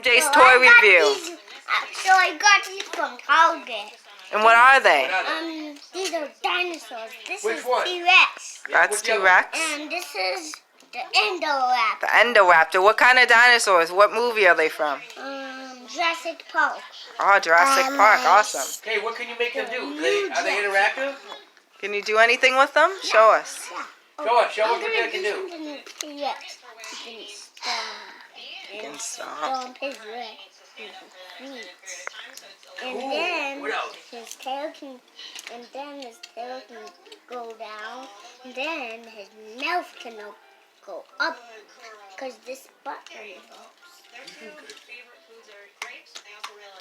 MJ's toy review. So I got these from Target. And what are they? These are dinosaurs. This Which is one? T-Rex. That's T-Rex. And this is the Indoraptor. The Endoraptor. What kind of dinosaurs? What movie are they from? Jurassic Park. Oh, Jurassic Park. Awesome. Okay, what can you make them do? Are they interactive? Can you do anything with them? Show us. Show us what they can do. T-Rex. You can stomp. Stomp his feet. And then What else? his tail can go down. And then his mouth can go up because this button helps.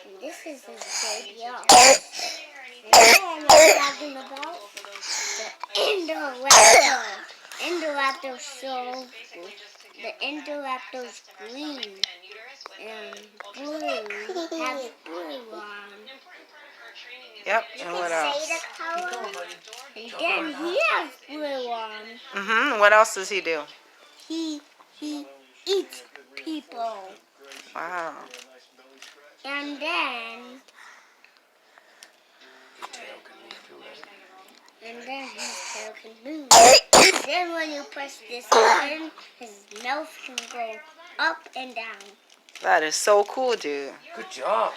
And this is his baby arm. And then we're talking about the Indoraptor. The Indoraptor's green and blue. Has blue on. Yep. And what else? Say the color. And then he has blue on. What else does he do? He eats people. Wow. And then his tail can move. Then when you press this button, his mouth can go up and down. That is so cool, dude. Good job.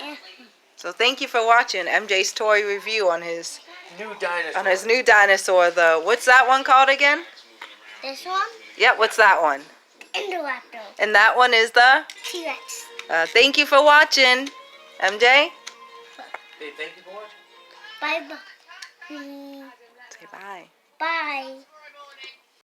So thank you for watching MJ's toy review on his New dinosaur. new dinosaur. The what's that one called again? This one, Yep. What's that one? Indoraptor. And that one is the. T-Rex. Thank you for watching, MJ. Hey, thank you for watching. Bye bye. Say bye. Bye.